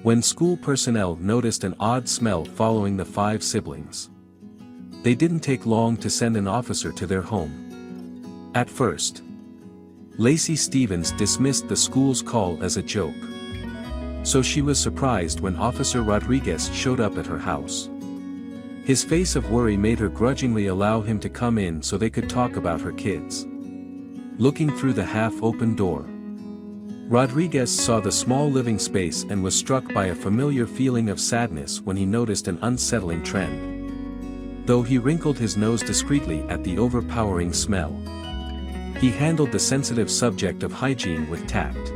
when school personnel noticed an odd smell following the 5 siblings. They didn't take long to send an officer to their home. At first, Lacey Stevens dismissed the school's call as a joke. So she was surprised when Officer Rodriguez showed up at her house. His face of worry made her grudgingly allow him to come in so they could talk about her kids. Looking through the half-open door, Rodriguez saw the small living space and was struck by a familiar feeling of sadness when he noticed an unsettling trend. Though he wrinkled his nose discreetly at the overpowering smell, he handled the sensitive subject of hygiene with tact.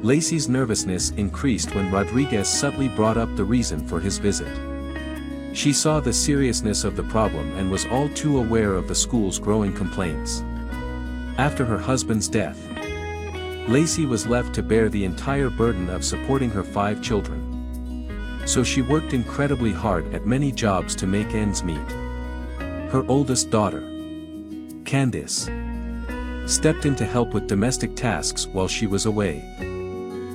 Lacey's nervousness increased when Rodriguez subtly brought up the reason for his visit. She saw the seriousness of the problem and was all too aware of the school's growing complaints. After her husband's death, Lacey was left to bear the entire burden of supporting her 5 children. So she worked incredibly hard at many jobs to make ends meet. Her oldest daughter, Candace, stepped in to help with domestic tasks while she was away.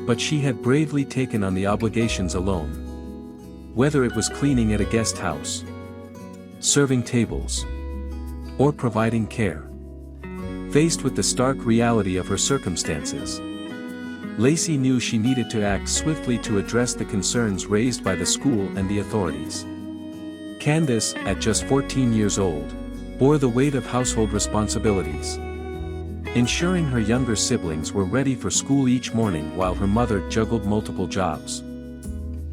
But she had bravely taken on the obligations alone. Whether it was cleaning at a guest house, serving tables, or providing care. Faced with the stark reality of her circumstances, Lacey knew she needed to act swiftly to address the concerns raised by the school and the authorities. Candace, at just 14 years old, bore the weight of household responsibilities, ensuring her younger siblings were ready for school each morning while her mother juggled multiple jobs.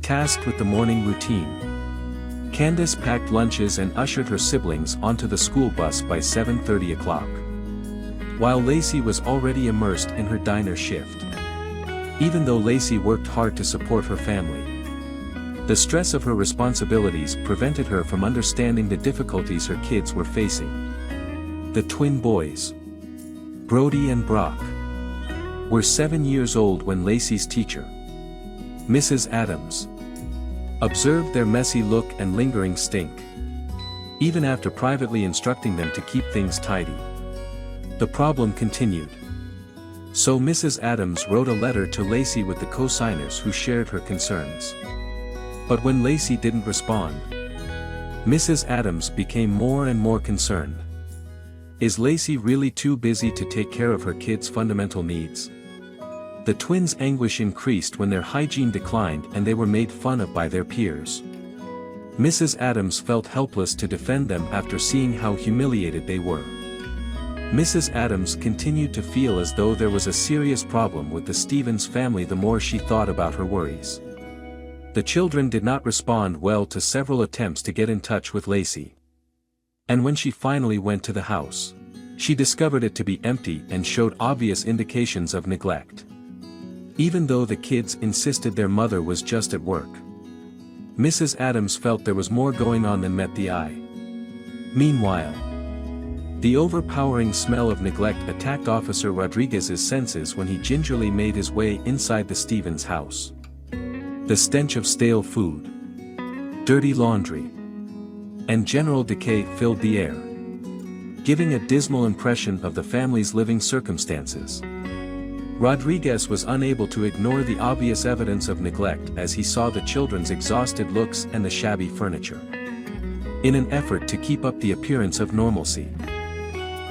Tasked with the morning routine, Candace packed lunches and ushered her siblings onto the school bus by 7:30 o'clock. While Lacey was already immersed in her diner shift. Even though Lacey worked hard to support her family, the stress of her responsibilities prevented her from understanding the difficulties her kids were facing. The twin boys, Brody and Brock, were 7 years old when Lacey's teacher, Mrs. Adams, observed their messy look and lingering stink. Even after privately instructing them to keep things tidy, the problem continued. So Mrs. Adams wrote a letter to Lacey with the co-signers who shared her concerns. But when Lacey didn't respond, Mrs. Adams became more and more concerned. Is Lacey really too busy to take care of her kids' fundamental needs? The twins' anguish increased when their hygiene declined and they were made fun of by their peers. Mrs. Adams felt helpless to defend them after seeing how humiliated they were. Mrs. Adams continued to feel as though there was a serious problem with the Stevens family the more she thought about her worries. The children did not respond well to several attempts to get in touch with Lacey. And when she finally went to the house, she discovered it to be empty and showed obvious indications of neglect. Even though the kids insisted their mother was just at work, Mrs. Adams felt there was more going on than met the eye. Meanwhile, the overpowering smell of neglect attacked Officer Rodriguez's senses when he gingerly made his way inside the Stevens house. The stench of stale food, dirty laundry, and general decay filled the air, giving a dismal impression of the family's living circumstances. Rodriguez was unable to ignore the obvious evidence of neglect as he saw the children's exhausted looks and the shabby furniture. In an effort to keep up the appearance of normalcy,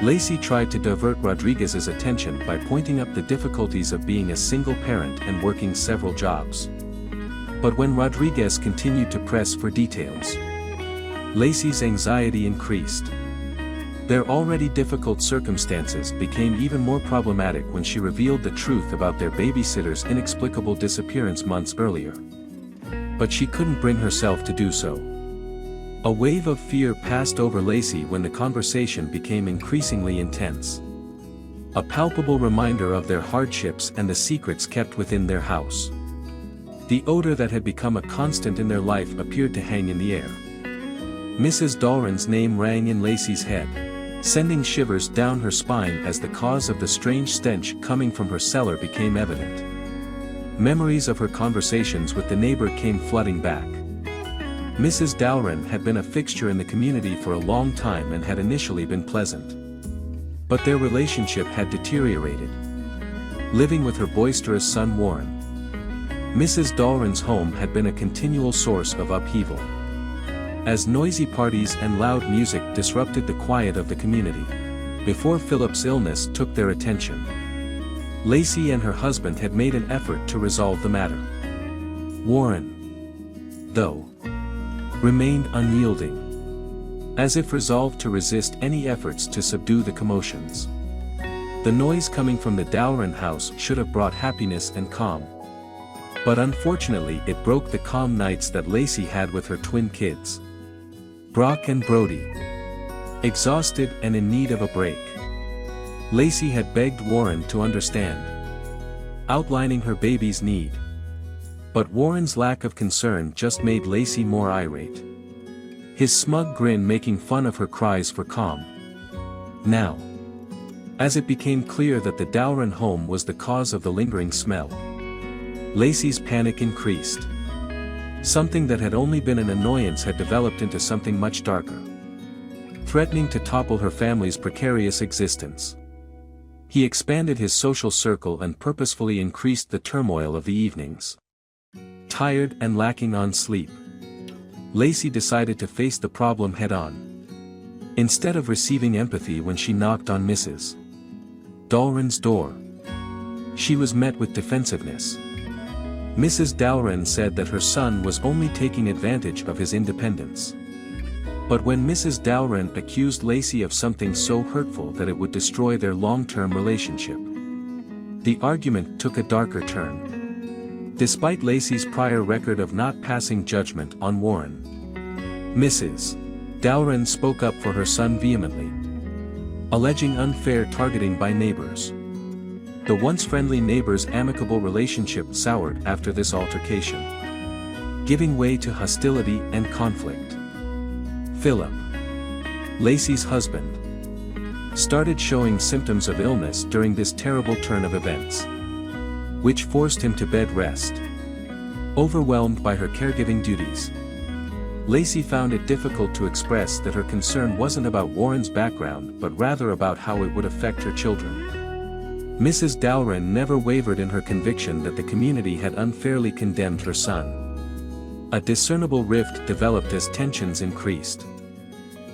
Lacey tried to divert Rodriguez's attention by pointing up the difficulties of being a single parent and working several jobs. But when Rodriguez continued to press for details, Lacey's anxiety increased. Their already difficult circumstances became even more problematic when she revealed the truth about their babysitter's inexplicable disappearance months earlier. But she couldn't bring herself to do so. A wave of fear passed over Lacey when the conversation became increasingly intense. A palpable reminder of their hardships and the secrets kept within their house. The odor that had become a constant in their life appeared to hang in the air. Mrs. Dahlren's name rang in Lacey's head, sending shivers down her spine as the cause of the strange stench coming from her cellar became evident. Memories of her conversations with the neighbor came flooding back. Mrs. Dahlren had been a fixture in the community for a long time and had initially been pleasant. But their relationship had deteriorated. Living with her boisterous son Warren, Mrs. Dalryn's home had been a continual source of upheaval. As noisy parties and loud music disrupted the quiet of the community, before Philip's illness took their attention, Lacey and her husband had made an effort to resolve the matter. Warren, though, remained unyielding, as if resolved to resist any efforts to subdue the commotions. The noise coming from the Dalryn house should have brought happiness and calm. But unfortunately it broke the calm nights that Lacey had with her twin kids, Brock and Brody. Exhausted and in need of a break, Lacey had begged Warren to understand, outlining her baby's need. But Warren's lack of concern just made Lacey more irate, his smug grin making fun of her cries for calm. Now, as it became clear that the Dalryn home was the cause of the lingering smell, Lacey's panic increased. Something that had only been an annoyance had developed into something much darker, threatening to topple her family's precarious existence. He expanded his social circle and purposefully increased the turmoil of the evenings. Tired and lacking on sleep, Lacey decided to face the problem head-on. Instead of receiving empathy when she knocked on Mrs. Dalryn's door, she was met with defensiveness. Mrs. Dalryn said that her son was only taking advantage of his independence. But when Mrs. Dalryn accused Lacey of something so hurtful that it would destroy their long-term relationship, the argument took a darker turn. Despite Lacey's prior record of not passing judgment on Warren, Mrs. Dalryn spoke up for her son vehemently, alleging unfair targeting by neighbors. The once friendly neighbors' amicable relationship soured after this altercation, giving way to hostility and conflict. Philip, Lacey's husband, started showing symptoms of illness during this terrible turn of events, which forced him to bed rest. Overwhelmed by her caregiving duties, Lacey found it difficult to express that her concern wasn't about Warren's background but rather about how it would affect her children. Mrs. Dalryn never wavered in her conviction that the community had unfairly condemned her son. A discernible rift developed as tensions increased,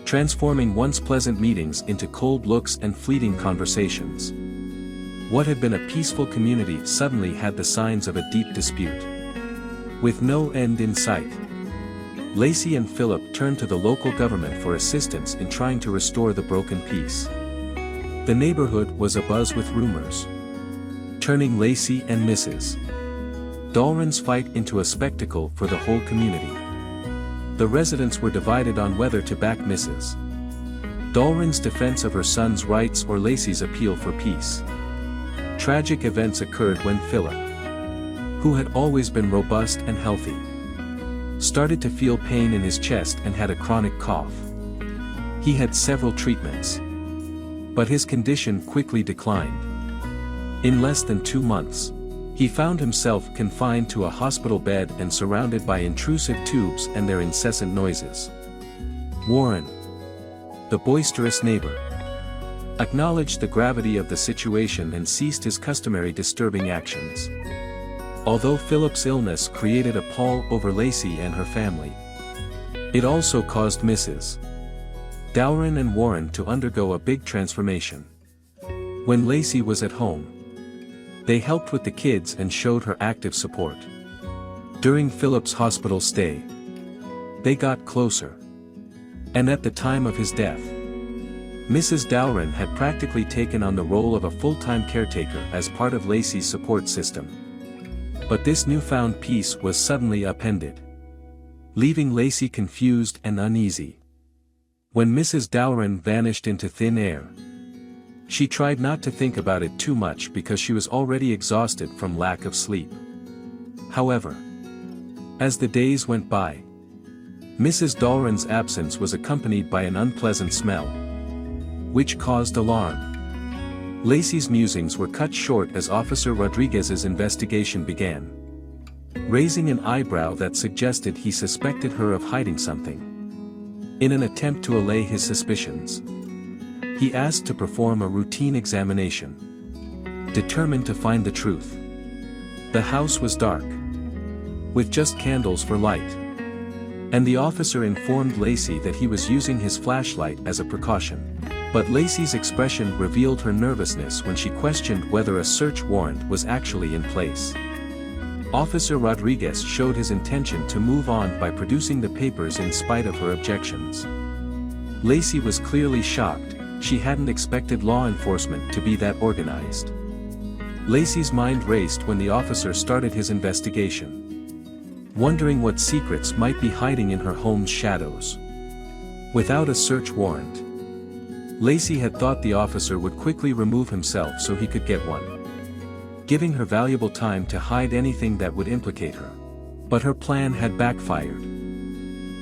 transforming once pleasant meetings into cold looks and fleeting conversations. What had been a peaceful community suddenly had the signs of a deep dispute. With no end in sight, Lacey and Philip turned to the local government for assistance in trying to restore the broken peace. The neighborhood was abuzz with rumors, turning Lacey and Mrs. Dalryn's fight into a spectacle for the whole community. The residents were divided on whether to back Mrs. Dalryn's defense of her son's rights or Lacey's appeal for peace. Tragic events occurred when Philip, who had always been robust and healthy, started to feel pain in his chest and had a chronic cough. He had several treatments, but his condition quickly declined. In less than 2 months, he found himself confined to a hospital bed and surrounded by intrusive tubes and their incessant noises. Warren, the boisterous neighbor, acknowledged the gravity of the situation and ceased his customary disturbing actions. Although Philip's illness created a pall over Lacey and her family, it also caused Mrs. Dalryn and Warren to undergo a big transformation. When Lacey was at home, they helped with the kids and showed her active support. During Philip's hospital stay, they got closer. And at the time of his death, Mrs. Dalryn had practically taken on the role of a full-time caretaker as part of Lacey's support system. But this newfound peace was suddenly upended, leaving Lacey confused and uneasy. When Mrs. Dalryn vanished into thin air, she tried not to think about it too much because she was already exhausted from lack of sleep. However, as the days went by, Mrs. Dalryn's absence was accompanied by an unpleasant smell, which caused alarm. Lacey's musings were cut short as Officer Rodriguez's investigation began, raising an eyebrow that suggested he suspected her of hiding something. In an attempt to allay his suspicions, he asked to perform a routine examination, determined to find the truth. The house was dark, with just candles for light. And the officer informed Lacey that he was using his flashlight as a precaution. But Lacey's expression revealed her nervousness when she questioned whether a search warrant was actually in place. Officer Rodriguez showed his intention to move on by producing the papers in spite of her objections. Lacey was clearly shocked. She hadn't expected law enforcement to be that organized. Lacey's mind raced when the officer started his investigation, wondering what secrets might be hiding in her home's shadows. Without a search warrant, Lacey had thought the officer would quickly remove himself so he could get one, giving her valuable time to hide anything that would implicate her. But her plan had backfired.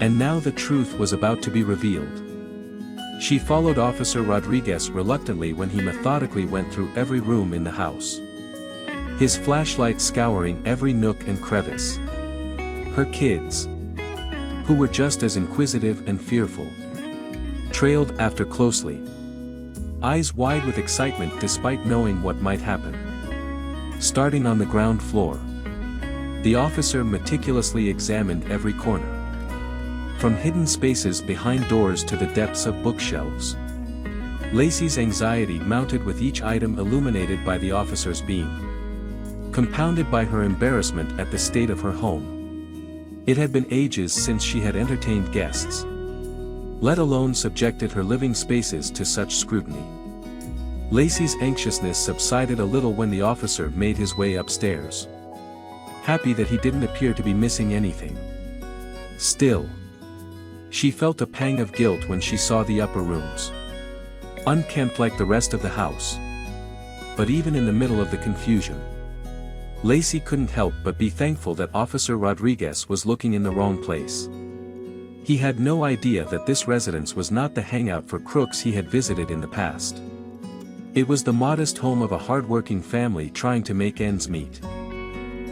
And now the truth was about to be revealed. She followed Officer Rodriguez reluctantly when he methodically went through every room in the house, his flashlight scouring every nook and crevice. Her kids, who were just as inquisitive and fearful, trailed after closely, eyes wide with excitement despite knowing what might happen. Starting on the ground floor, the officer meticulously examined every corner, from hidden spaces behind doors to the depths of bookshelves. Lacey's anxiety mounted with each item illuminated by the officer's beam, compounded by her embarrassment at the state of her home. It had been ages since she had entertained guests, let alone subjected her living spaces to such scrutiny. Lacey's anxiousness subsided a little when the officer made his way upstairs, happy that he didn't appear to be missing anything. Still, she felt a pang of guilt when she saw the upper rooms, unkempt like the rest of the house. But even in the middle of the confusion, Lacey couldn't help but be thankful that Officer Rodriguez was looking in the wrong place. He had no idea that this residence was not the hangout for crooks he had visited in the past. It was the modest home of a hard-working family trying to make ends meet.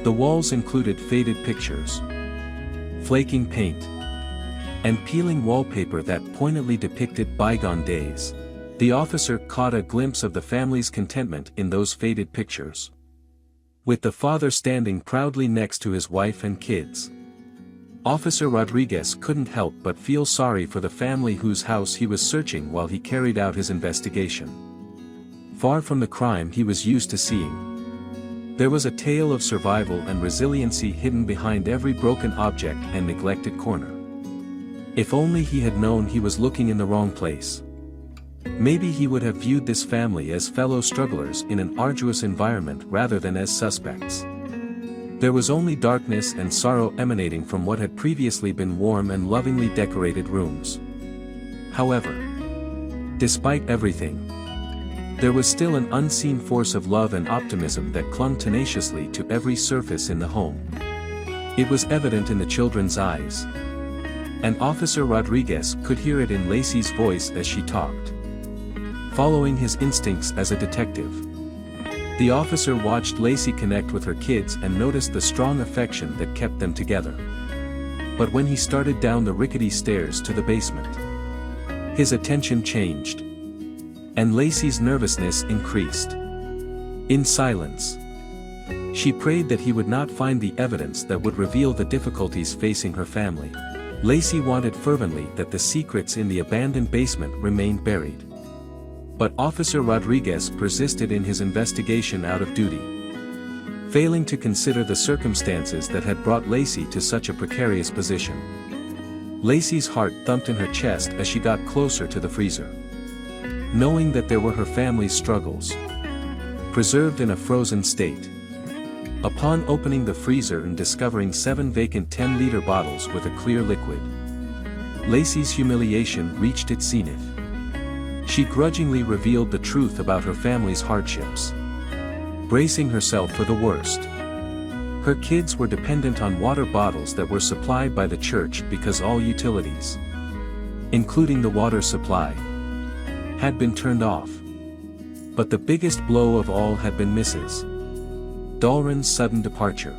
The walls included faded pictures, flaking paint, and peeling wallpaper that poignantly depicted bygone days. The officer caught a glimpse of the family's contentment in those faded pictures, with the father standing proudly next to his wife and kids. Officer Rodriguez couldn't help but feel sorry for the family whose house he was searching while he carried out his investigation. Far from the crime he was used to seeing, there was a tale of survival and resiliency hidden behind every broken object and neglected corner. If only he had known he was looking in the wrong place. Maybe he would have viewed this family as fellow strugglers in an arduous environment rather than as suspects. There was only darkness and sorrow emanating from what had previously been warm and lovingly decorated rooms. However, despite everything, there was still an unseen force of love and optimism that clung tenaciously to every surface in the home. It was evident in the children's eyes, and Officer Rodriguez could hear it in Lacey's voice as she talked. Following his instincts as a detective, the officer watched Lacey connect with her kids and noticed the strong affection that kept them together. But when he started down the rickety stairs to the basement, his attention changed, and Lacey's nervousness increased. In silence, she prayed that he would not find the evidence that would reveal the difficulties facing her family. Lacey wanted fervently that the secrets in the abandoned basement remained buried. But Officer Rodriguez persisted in his investigation out of duty, failing to consider the circumstances that had brought Lacey to such a precarious position. Lacey's heart thumped in her chest as she got closer to the freezer, knowing that there were her family's struggles, preserved in a frozen state. Upon opening the freezer and discovering 7 vacant 10-liter bottles with a clear liquid, Lacey's humiliation reached its zenith. She grudgingly revealed the truth about her family's hardships, bracing herself for the worst. Her kids were dependent on water bottles that were supplied by the church because all utilities, including the water supply, had been turned off. But the biggest blow of all had been Mrs. Dahlgren's sudden departure,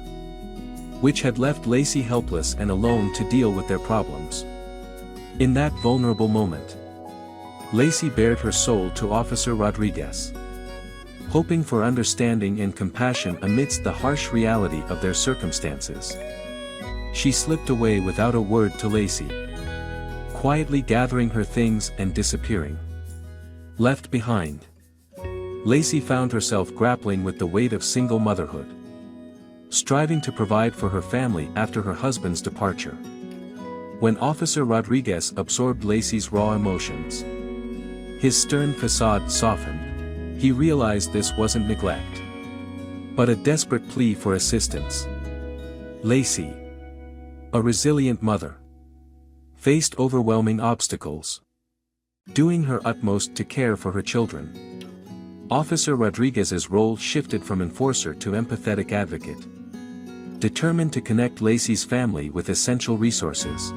which had left Lacey helpless and alone to deal with their problems. In that vulnerable moment, Lacey bared her soul to Officer Rodriguez, hoping for understanding and compassion amidst the harsh reality of their circumstances. She slipped away without a word to Lacey, quietly gathering her things and disappearing. Left behind, Lacey found herself grappling with the weight of single motherhood, striving to provide for her family after her husband's departure. When Officer Rodriguez absorbed Lacey's raw emotions, his stern facade softened. He realized this wasn't neglect, but a desperate plea for assistance. Lacey, a resilient mother, faced overwhelming obstacles, doing her utmost to care for her children. Officer Rodriguez's role shifted from enforcer to empathetic advocate, determined to connect Lacey's family with essential resources.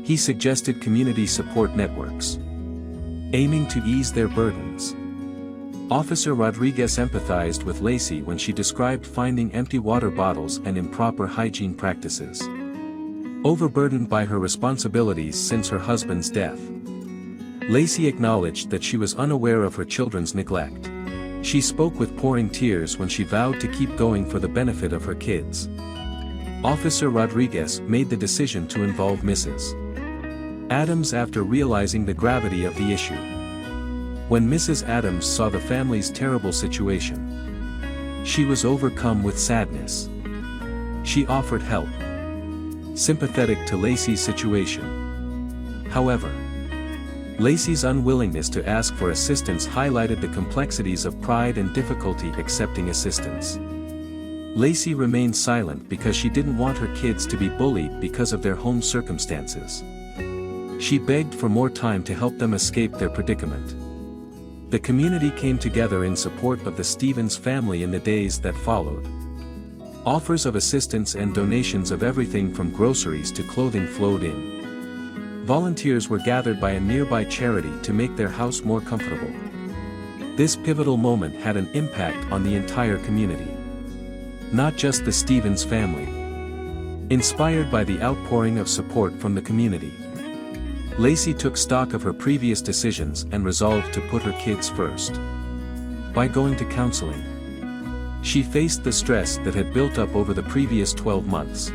He suggested community support networks, aiming to ease their burdens. Officer Rodriguez empathized with Lacey when she described finding empty water bottles and improper hygiene practices. Overburdened by her responsibilities since her husband's death, Lacey acknowledged that she was unaware of her children's neglect. She spoke with pouring tears when she vowed to keep going for the benefit of her kids. Officer Rodriguez made the decision to involve Mrs. Adams after realizing the gravity of the issue. When Mrs. Adams saw the family's terrible situation, she was overcome with sadness. She offered help, sympathetic to Lacey's situation. However, Lacey's unwillingness to ask for assistance highlighted the complexities of pride and difficulty accepting assistance. Lacey remained silent because she didn't want her kids to be bullied because of their home circumstances. She begged for more time to help them escape their predicament. The community came together in support of the Stevens family in the days that followed. Offers of assistance and donations of everything from groceries to clothing flowed in. Volunteers were gathered by a nearby charity to make their house more comfortable. This pivotal moment had an impact on the entire community, not just the Stevens family. Inspired by the outpouring of support from the community, Lacey took stock of her previous decisions and resolved to put her kids first. By going to counseling, she faced the stress that had built up over the previous 12 months.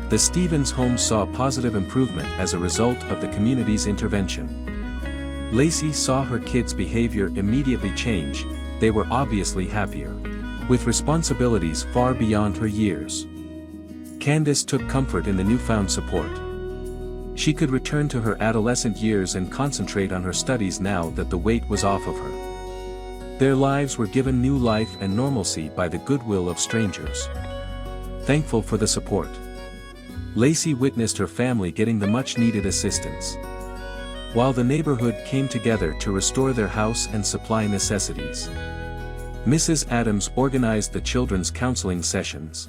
The Stevens home saw positive improvement as a result of the community's intervention. Lacey saw her kids' behavior immediately change. They were obviously happier, with responsibilities far beyond her years. Candace took comfort in the newfound support. She could return to her adolescent years and concentrate on her studies now that the weight was off of her. Their lives were given new life and normalcy by the goodwill of strangers. Thankful for the support, Lacey witnessed her family getting the much-needed assistance, while the neighborhood came together to restore their house and supply necessities. Mrs. Adams organized the children's counseling sessions.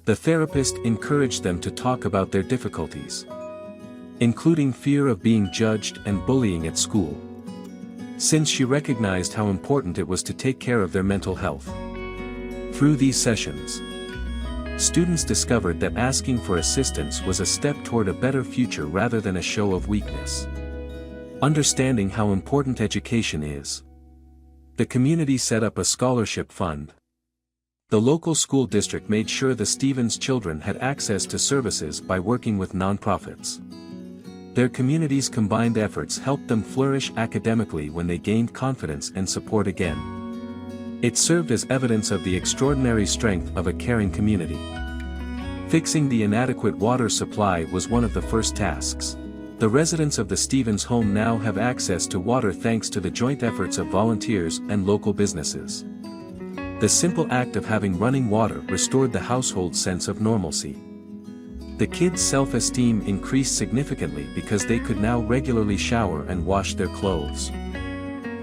The therapist encouraged them to talk about their difficulties, including fear of being judged and bullying at school, since she recognized how important it was to take care of their mental health. Through these sessions, students discovered that asking for assistance was a step toward a better future rather than a show of weakness. Understanding how important education is, the community set up a scholarship fund. The local school district made sure the Stevens children had access to services by working with nonprofits. Their community's combined efforts helped them flourish academically when they gained confidence and support again. It served as evidence of the extraordinary strength of a caring community. Fixing the inadequate water supply was one of the first tasks. The residents of the Stevens home now have access to water thanks to the joint efforts of volunteers and local businesses. The simple act of having running water restored the household's sense of normalcy. The kids' self-esteem increased significantly because they could now regularly shower and wash their clothes.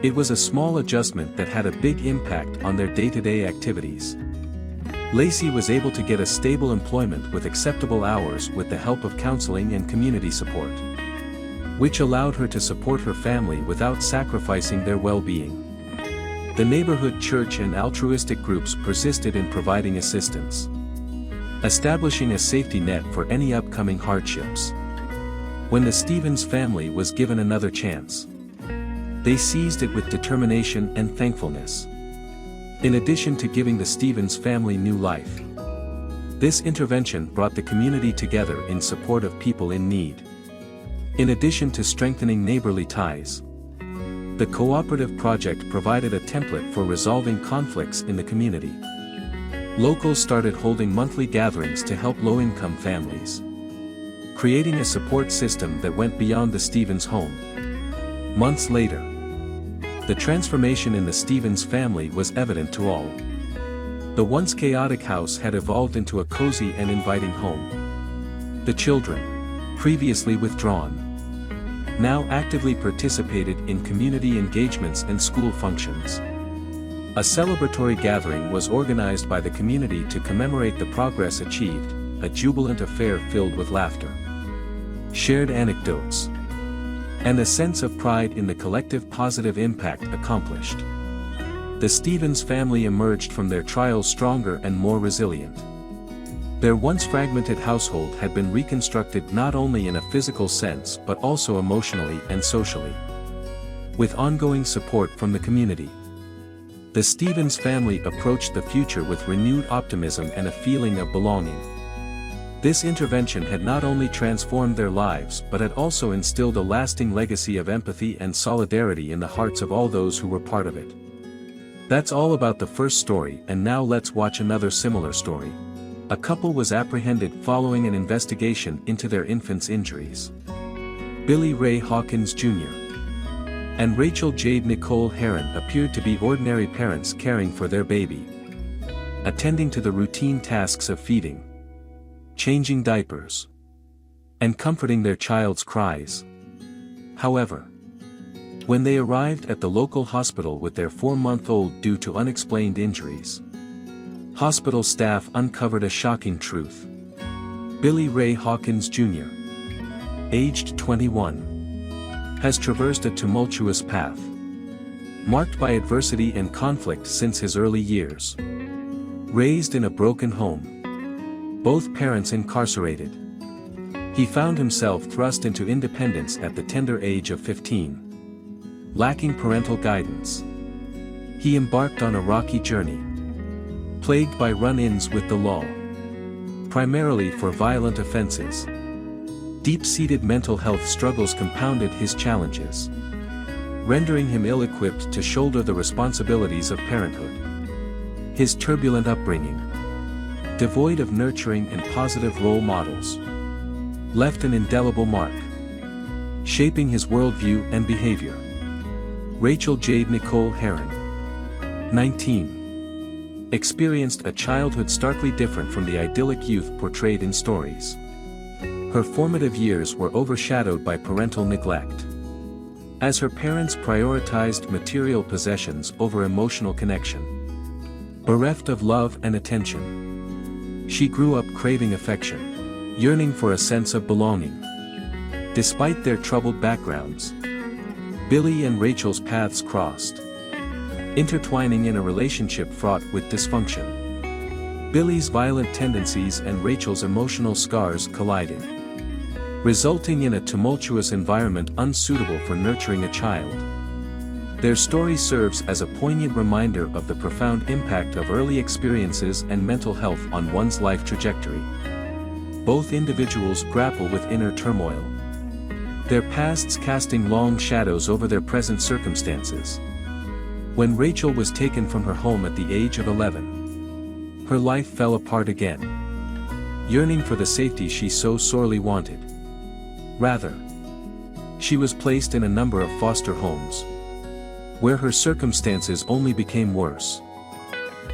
It was a small adjustment that had a big impact on their day-to-day activities. Lacey was able to get a stable employment with acceptable hours with the help of counseling and community support, which allowed her to support her family without sacrificing their well-being. The neighborhood church and altruistic groups persisted in providing assistance, establishing a safety net for any upcoming hardships. When the Stevens family was given another chance, they seized it with determination and thankfulness. In addition to giving the Stevens family new life, This intervention brought the community together in support of people in need. In addition to strengthening neighborly ties, the cooperative project provided a template for resolving conflicts in the community. Locals started holding monthly gatherings to help low-income families, creating a support system that went beyond the Stevens home. Months later, the transformation in the Stevens family was evident to all. The once chaotic house had evolved into a cozy and inviting home. The children, previously withdrawn, now actively participated in community engagements and school functions. A celebratory gathering was organized by the community to commemorate the progress achieved, a jubilant affair filled with laughter, shared anecdotes, and a sense of pride in the collective positive impact accomplished. The Stevens family emerged from their trials stronger and more resilient. Their once fragmented household had been reconstructed not only in a physical sense but also emotionally and socially. With ongoing support from the community, the Stevens family approached the future with renewed optimism and a feeling of belonging. This intervention had not only transformed their lives but had also instilled a lasting legacy of empathy and solidarity in the hearts of all those who were part of it. That's all about the first story, and now let's watch another similar story. A couple was apprehended following an investigation into their infant's injuries. Billy Ray Hawkins Jr. and Rachel Jade Nicole Heron appeared to be ordinary parents caring for their baby, attending to the routine tasks of feeding, changing diapers, and comforting their child's cries. However, when they arrived at the local hospital with their 4-month-old due to unexplained injuries, hospital staff uncovered a shocking truth. Billy Ray Hawkins Jr., aged 21, has traversed a tumultuous path, marked by adversity and conflict since his early years. Raised in a broken home, both parents incarcerated, he found himself thrust into independence at the tender age of 15. Lacking parental guidance, he embarked on a rocky journey, plagued by run-ins with the law, primarily for violent offenses. Deep-seated mental health struggles compounded his challenges, rendering him ill-equipped to shoulder the responsibilities of parenthood. His turbulent upbringing, devoid of nurturing and positive role models, left an indelible mark, shaping his worldview and behavior. Rachel Jade Nicole Heron, 19, experienced a childhood starkly different from the idyllic youth portrayed in stories. Her formative years were overshadowed by parental neglect, as her parents prioritized material possessions over emotional connection. Bereft of love and attention, she grew up craving affection, yearning for a sense of belonging. Despite their troubled backgrounds, Billy and Rachel's paths crossed, intertwining in a relationship fraught with dysfunction. Billy's violent tendencies and Rachel's emotional scars collided, resulting in a tumultuous environment unsuitable for nurturing a child. Their story serves as a poignant reminder of the profound impact of early experiences and mental health on one's life trajectory. Both individuals grapple with inner turmoil, their pasts casting long shadows over their present circumstances. When Rachel was taken from her home at the age of 11, her life fell apart again. Yearning for the safety she so sorely wanted, rather, she was placed in a number of foster homes, where her circumstances only became worse.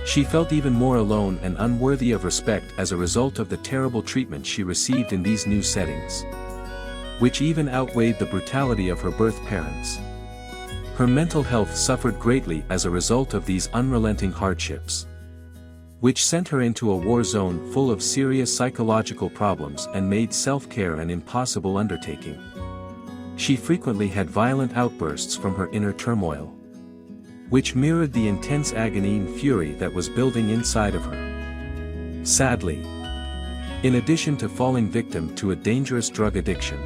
She felt even more alone and unworthy of respect as a result of the terrible treatment she received in these new settings, which even outweighed the brutality of her birth parents. Her mental health suffered greatly as a result of these unrelenting hardships, which sent her into a war zone full of serious psychological problems and made self-care an impossible undertaking. She frequently had violent outbursts from her inner turmoil, which mirrored the intense agony and fury that was building inside of her. Sadly, in addition to falling victim to a dangerous drug addiction,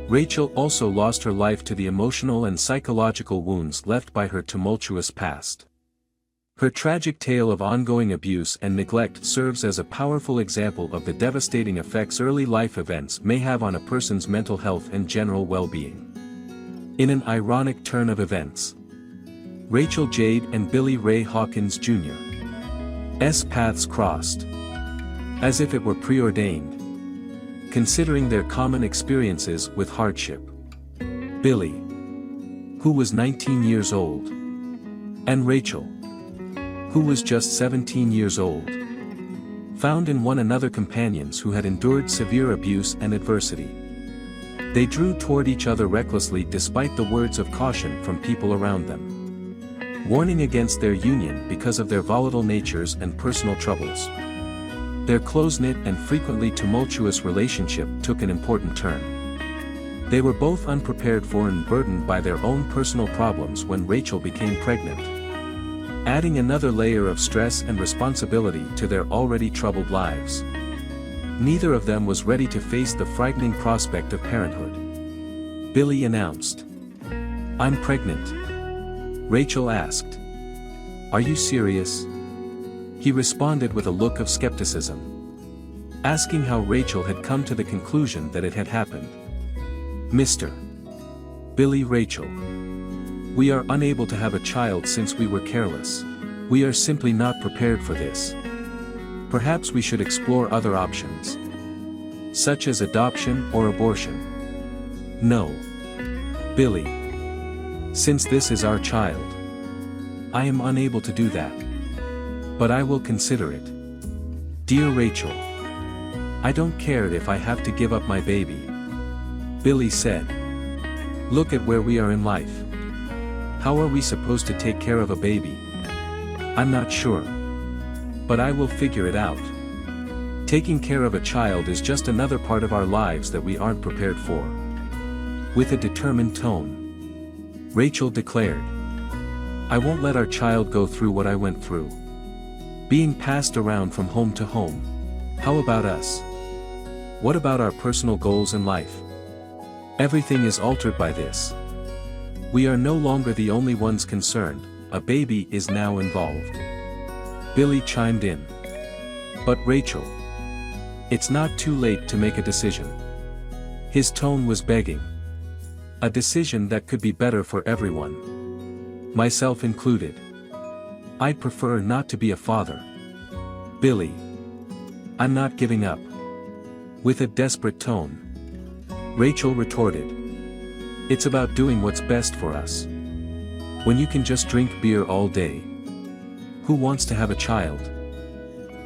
Rachel also lost her life to the emotional and psychological wounds left by her tumultuous past. Her tragic tale of ongoing abuse and neglect serves as a powerful example of the devastating effects early life events may have on a person's mental health and general well-being. In an ironic turn of events, Rachel Jade and Billy Ray Hawkins Jr.'s paths crossed. As if it were preordained. Considering their common experiences with hardship. Billy, who was 19 years old, and Rachel, who was just 17 years old, found in one another companions who had endured severe abuse and adversity. They drew toward each other recklessly despite the words of caution from people around them, warning against their union because of their volatile natures and personal troubles. Their close-knit and frequently tumultuous relationship took an important turn. They were both unprepared for and burdened by their own personal problems when Rachel became pregnant, adding another layer of stress and responsibility to their already troubled lives. Neither of them was ready to face the frightening prospect of parenthood. Billy announced, "I'm pregnant." Rachel asked, "Are you serious?" He responded with a look of skepticism, asking how Rachel had come to the conclusion that it had happened. "Mr. Billy Rachel, we are unable to have a child since we were careless. We are simply not prepared for this. Perhaps we should explore other options, such as adoption or abortion." "No. Billy. Since this is our child, I am unable to do that. But I will consider it. Dear Rachel, I don't care if I have to give up my baby." Billy said, "Look at where we are in life. How are we supposed to take care of a baby? I'm not sure. But I will figure it out. Taking care of a child is just another part of our lives that we aren't prepared for." With a determined tone, Rachel declared, "I won't let our child go through what I went through. Being passed around from home to home. How about us? What about our personal goals in life? Everything is altered by this. We are no longer the only ones concerned, a baby is now involved." Billy chimed in. "But Rachel, it's not too late to make a decision." His tone was begging. A decision that could be better for everyone. Myself included. I prefer not to be a father. Billy. I'm not giving up. With a desperate tone, Rachel retorted. It's about doing what's best for us. When you can just drink beer all day. Who wants to have a child?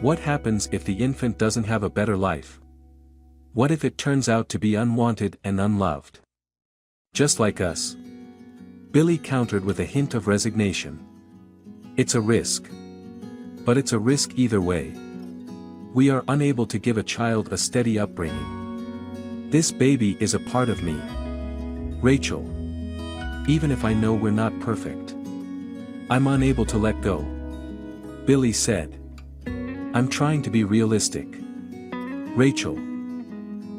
What happens if the infant doesn't have a better life? What if it turns out to be unwanted and unloved? Just like us. Billy countered with a hint of resignation. It's a risk. But it's a risk either way. We are unable to give a child a steady upbringing. This baby is a part of me. Rachel. Even if I know we're not perfect, I'm unable to let go. Billy said. I'm trying to be realistic. Rachel.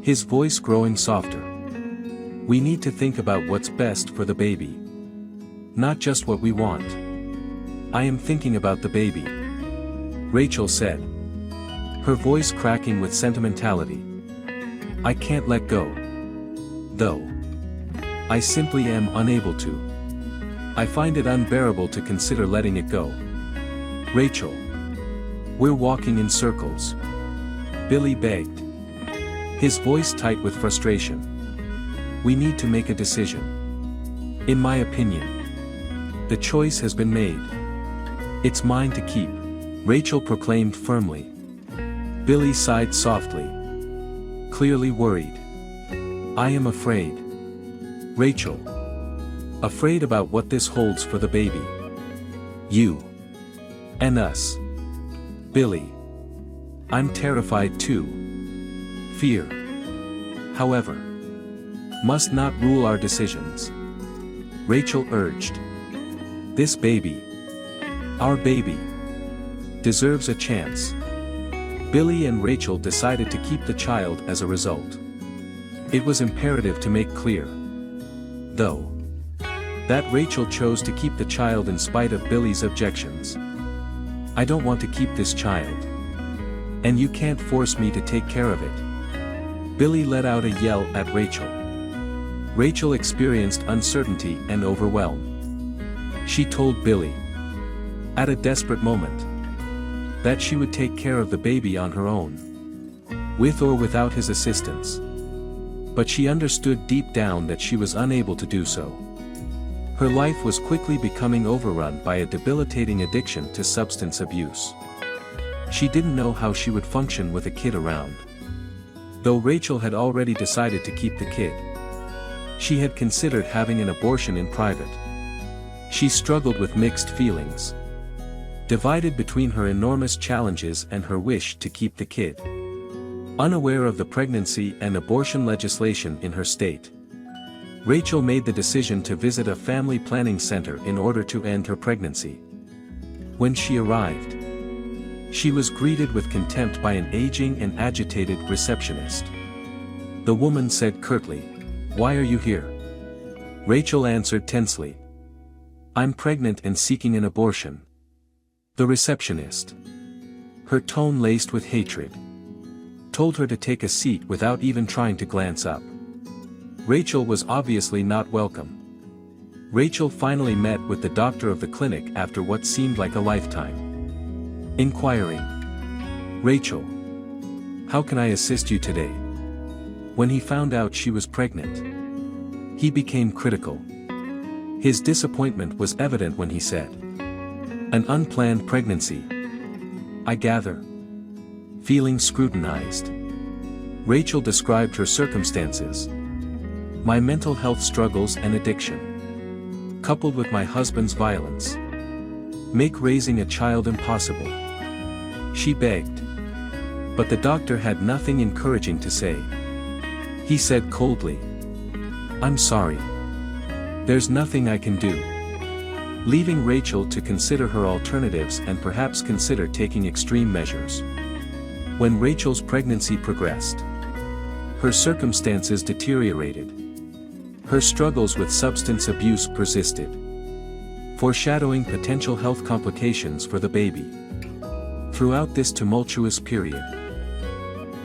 His voice growing softer. We need to think about what's best for the baby. Not just what we want. I am thinking about the baby. Rachel said. Her voice cracking with sentimentality. I can't let go. Though. I simply am unable to. I find it unbearable to consider letting it go. Rachel. We're walking in circles. Billy begged. His voice tight with frustration. We need to make a decision. In my opinion, the choice has been made. It's mine to keep, Rachel proclaimed firmly. Billy sighed softly. Clearly worried. I am afraid. Rachel. Afraid about what this holds for the baby. You. And us. Billy. I'm terrified too. Fear. However. Must not rule our decisions. Rachel urged. This baby. Our baby. Deserves a chance. Billy and Rachel decided to keep the child as a result. It was imperative to make clear, though, that Rachel chose to keep the child in spite of Billy's objections. I don't want to keep this child. And you can't force me to take care of it. Billy let out a yell at Rachel. Rachel experienced uncertainty and overwhelm. She told Billy, at a desperate moment, that she would take care of the baby on her own, with or without his assistance. But she understood deep down that she was unable to do so. Her life was quickly becoming overrun by a debilitating addiction to substance abuse. She didn't know how she would function with a kid around. Though Rachel had already decided to keep the kid, she had considered having an abortion in private. She struggled with mixed feelings, divided between her enormous challenges and her wish to keep the kid. Unaware of the pregnancy and abortion legislation in her state, Rachel made the decision to visit a family planning center in order to end her pregnancy. When she arrived, she was greeted with contempt by an aging and agitated receptionist. The woman said curtly, "Why are you here?" Rachel answered tensely, "I'm pregnant and seeking an abortion." The receptionist, her tone laced with hatred, told her to take a seat without even trying to glance up. Rachel was obviously not welcome. Rachel finally met with the doctor of the clinic after what seemed like a lifetime. Inquiring, "Rachel, how can I assist you today?" When he found out she was pregnant, he became critical. His disappointment was evident when he said, "An unplanned pregnancy, I gather." Feeling scrutinized, Rachel described her circumstances. "My mental health struggles and addiction, coupled with my husband's violence, make raising a child impossible," she begged. But the doctor had nothing encouraging to say. He said coldly, "I'm sorry. There's nothing I can do," leaving Rachel to consider her alternatives and perhaps consider taking extreme measures. When Rachel's pregnancy progressed, her circumstances deteriorated. Her struggles with substance abuse persisted, foreshadowing potential health complications for the baby. Throughout this tumultuous period,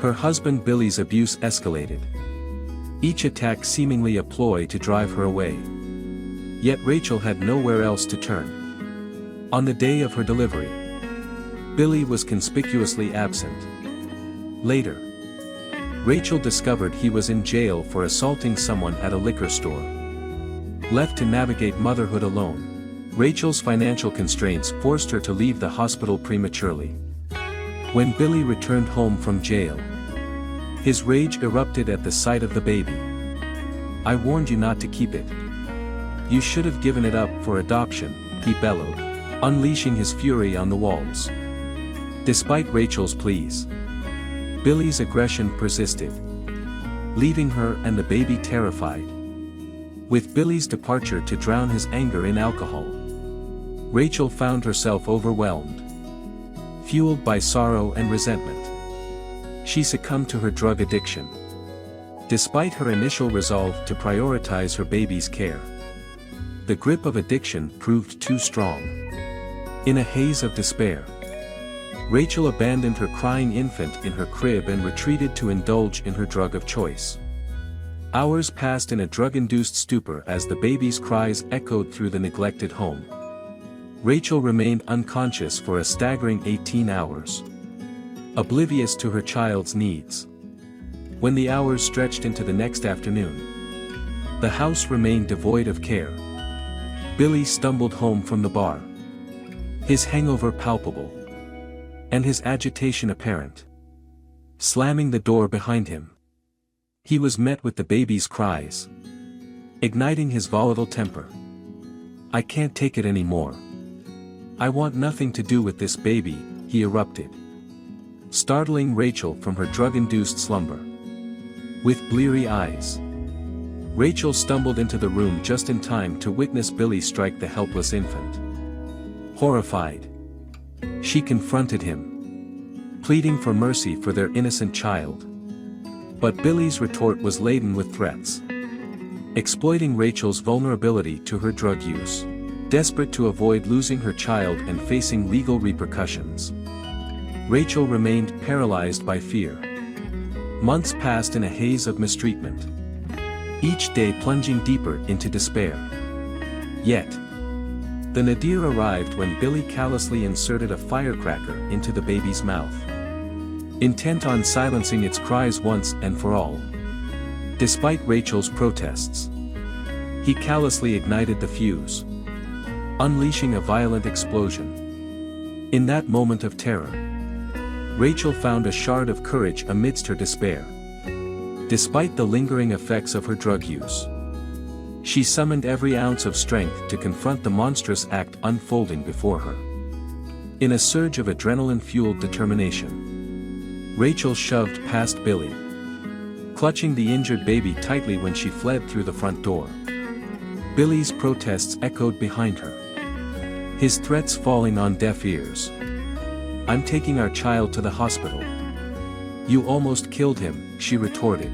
her husband Billy's abuse escalated, each attack seemingly a ploy to drive her away. Yet Rachel had nowhere else to turn. On the day of her delivery, Billy was conspicuously absent. Later, Rachel discovered he was in jail for assaulting someone at a liquor store. Left to navigate motherhood alone, Rachel's financial constraints forced her to leave the hospital prematurely. When Billy returned home from jail, his rage erupted at the sight of the baby. "I warned you not to keep it. You should have given it up for adoption," he bellowed, unleashing his fury on the walls. Despite Rachel's pleas, Billy's aggression persisted, leaving her and the baby terrified. With Billy's departure to drown his anger in alcohol, Rachel found herself overwhelmed. Fueled by sorrow and resentment, she succumbed to her drug addiction. Despite her initial resolve to prioritize her baby's care, the grip of addiction proved too strong. In a haze of despair, Rachel abandoned her crying infant in her crib and retreated to indulge in her drug of choice. Hours passed in a drug-induced stupor as the baby's cries echoed through the neglected home. Rachel remained unconscious for a staggering 18 hours, oblivious to her child's needs. When the hours stretched into the next afternoon, the house remained devoid of care. Billy stumbled home from the bar, his hangover palpable, and his agitation apparent. Slamming the door behind him, he was met with the baby's cries, igniting his volatile temper. "I can't take it anymore. I want nothing to do with this baby," he erupted, startling Rachel from her drug-induced slumber. With bleary eyes, Rachel stumbled into the room just in time to witness Billy strike the helpless infant. Horrified, she confronted him, pleading for mercy for their innocent child. But Billy's retort was laden with threats, exploiting Rachel's vulnerability to her drug use. Desperate to avoid losing her child and facing legal repercussions, Rachel remained paralyzed by fear. Months passed in a haze of mistreatment, each day plunging deeper into despair. Yet, the nadir arrived when Billy callously inserted a firecracker into the baby's mouth, intent on silencing its cries once and for all. Despite Rachel's protests, he callously ignited the fuse, unleashing a violent explosion. In that moment of terror, Rachel found a shard of courage amidst her despair. Despite the lingering effects of her drug use, she summoned every ounce of strength to confront the monstrous act unfolding before her. In a surge of adrenaline-fueled determination, Rachel shoved past Billy, clutching the injured baby tightly when she fled through the front door. Billy's protests echoed behind her, his threats falling on deaf ears. "I'm taking our child to the hospital." "You almost killed him," she retorted,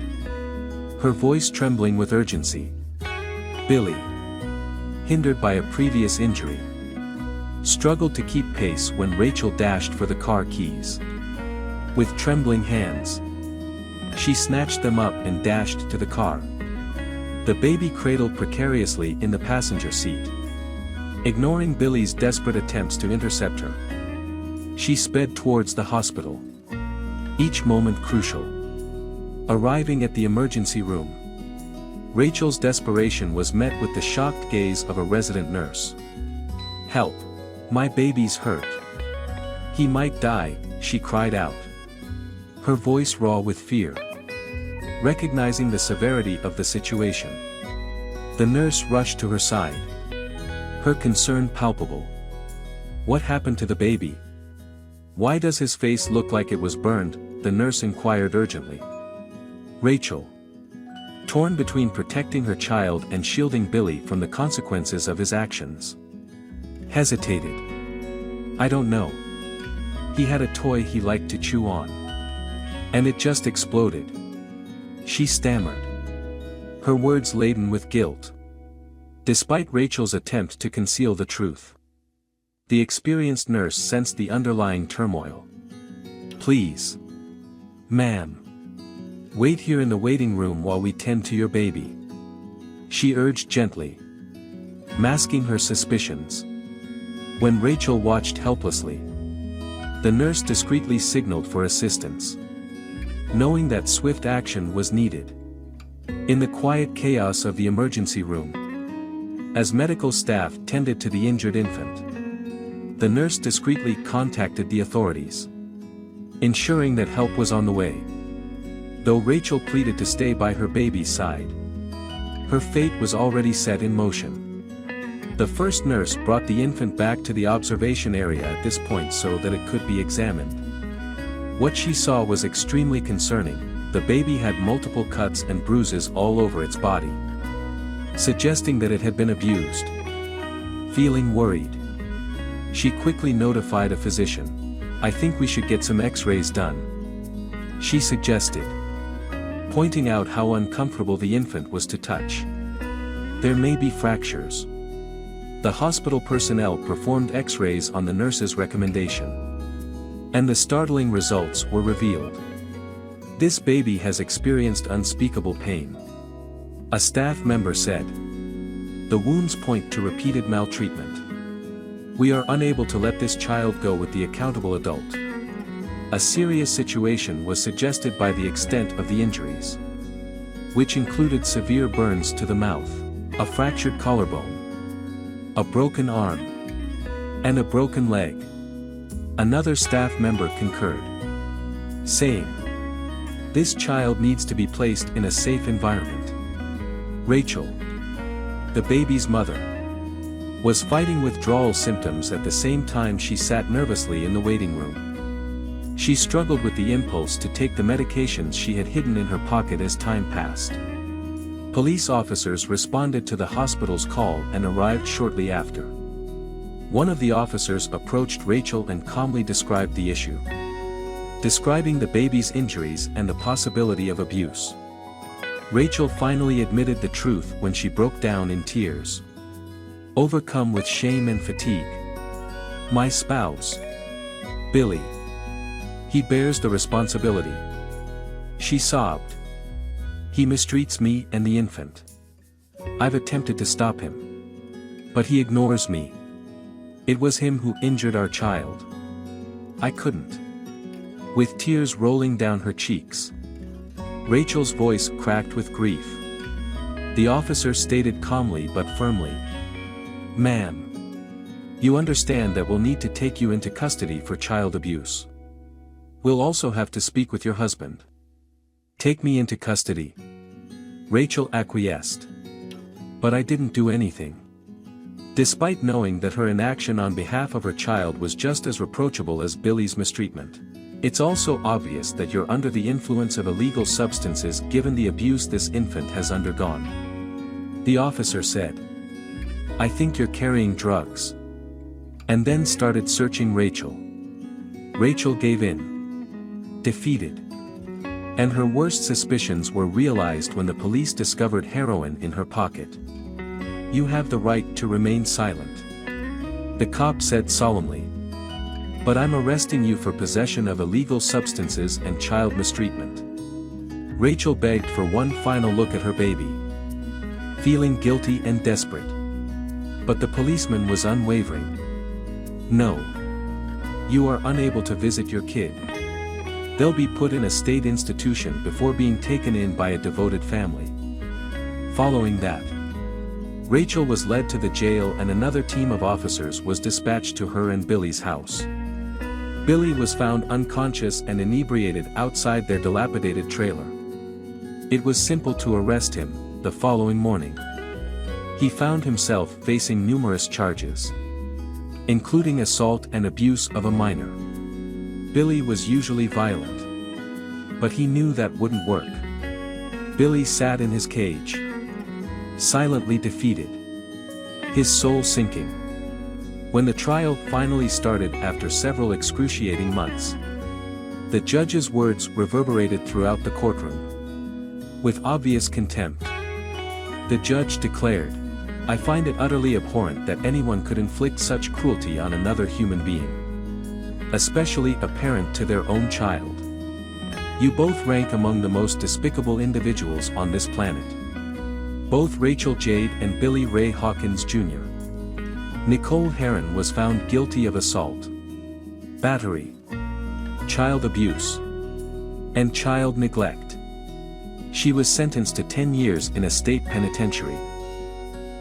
her voice trembling with urgency. Billy, hindered by a previous injury, struggled to keep pace when Rachel dashed for the car keys. With trembling hands, she snatched them up and dashed to the car. The baby cradled precariously in the passenger seat. Ignoring Billy's desperate attempts to intercept her, she sped towards the hospital, each moment crucial. Arriving at the emergency room, Rachel's desperation was met with the shocked gaze of a resident nurse. "Help! My baby's hurt. He might die," she cried out, her voice raw with fear. Recognizing the severity of the situation, the nurse rushed to her side, her concern palpable. "What happened to the baby? Why does his face look like it was burned?" the nurse inquired urgently. Rachel, torn between protecting her child and shielding Billy from the consequences of his actions, hesitated. "I don't know. He had a toy he liked to chew on, and it just exploded," she stammered, her words laden with guilt. Despite Rachel's attempt to conceal the truth, the experienced nurse sensed the underlying turmoil. "Please, ma'am, wait here in the waiting room while we tend to your baby," she urged gently, masking her suspicions. When Rachel watched helplessly, the nurse discreetly signaled for assistance, knowing that swift action was needed. In the quiet chaos of the emergency room, as medical staff tended to the injured infant, the nurse discreetly contacted the authorities, ensuring that help was on the way. Though Rachel pleaded to stay by her baby's side, her fate was already set in motion. The first nurse brought the infant back to the observation area at this point so that it could be examined. What she saw was extremely concerning. The baby had multiple cuts and bruises all over its body, suggesting that it had been abused. Feeling worried, she quickly notified a physician. "I think we should get some x-rays done," she suggested, pointing out how uncomfortable the infant was to touch. "There may be fractures." The hospital personnel performed x-rays on the nurse's recommendation, and the startling results were revealed. "This baby has experienced unspeakable pain," a staff member said. "The wounds point to repeated maltreatment. We are unable to let this child go with the accountable adult." A serious situation was suggested by the extent of the injuries, which included severe burns to the mouth, a fractured collarbone, a broken arm, and a broken leg. Another staff member concurred, saying, "This child needs to be placed in a safe environment." Rachel, the baby's mother, was fighting withdrawal symptoms at the same time she sat nervously in the waiting room. She struggled with the impulse to take the medications she had hidden in her pocket as time passed. Police officers responded to the hospital's call and arrived shortly after. One of the officers approached Rachel and calmly described the issue, describing the baby's injuries and the possibility of abuse. Rachel finally admitted the truth when she broke down in tears. overcome with shame and fatigue. My spouse. Billy. He bears the responsibility. She sobbed. He mistreats me and the infant. I've attempted to stop him. But he ignores me. It was him who injured our child. I couldn't. With tears rolling down her cheeks. Rachel's voice cracked with grief. The officer stated calmly but firmly. Ma'am. You understand that we'll need to take you into custody for child abuse. We'll also have to speak with your husband. Take me into custody. Rachel acquiesced. But I didn't do anything. Despite knowing that her inaction on behalf of her child was just as reproachable as Billy's mistreatment. It's also obvious that you're under the influence of illegal substances given the abuse this infant has undergone. The officer said. I think you're carrying drugs. And then started searching Rachel. Rachel gave in. Defeated. And her worst suspicions were realized when the police discovered heroin in her pocket. You have the right to remain silent. The cop said solemnly. But I'm arresting you for possession of illegal substances and child mistreatment. Rachel begged for one final look at her baby. Feeling guilty and desperate. But the policeman was unwavering. No. You are unable to visit your kid. They'll be put in a state institution before being taken in by a devoted family. Following that, Rachel was led to the jail and another team of officers was dispatched to her and Billy's house. Billy was found unconscious and inebriated outside their dilapidated trailer. It was simple to arrest him, the following morning. He found himself facing numerous charges, including assault and abuse of a minor. Billy was usually violent. But he knew that wouldn't work. Billy sat in his cage, silently defeated, his soul sinking. When the trial finally started after several excruciating months, the judge's words reverberated throughout the courtroom. With obvious contempt, the judge declared, I find it utterly abhorrent that anyone could inflict such cruelty on another human being, especially a parent to their own child. You both rank among the most despicable individuals on this planet. Both Rachel Jade and Billy Ray Hawkins Jr. Nicole Heron was found guilty of assault, battery, child abuse, and child neglect. She was sentenced to 10 years in a state penitentiary.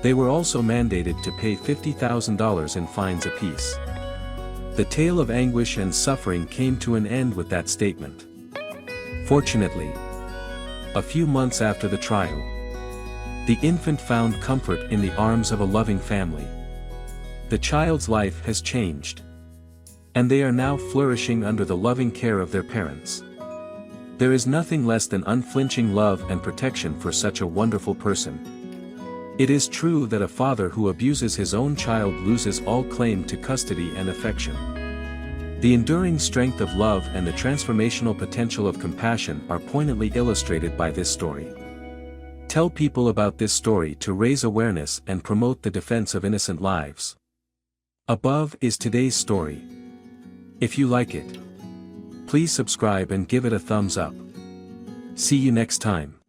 They were also mandated to pay $50,000 in fines apiece. The tale of anguish and suffering came to an end with that statement. Fortunately, a few months after the trial, the infant found comfort in the arms of a loving family. The child's life has changed. And they are now flourishing under the loving care of their parents. There is nothing less than unflinching love and protection for such a wonderful person. It is true that a father who abuses his own child loses all claim to custody and affection. The enduring strength of love and the transformational potential of compassion are poignantly illustrated by this story. Tell people about this story to raise awareness and promote the defense of innocent lives. Above is today's story. If you like it, please subscribe and give it a thumbs up. See you next time.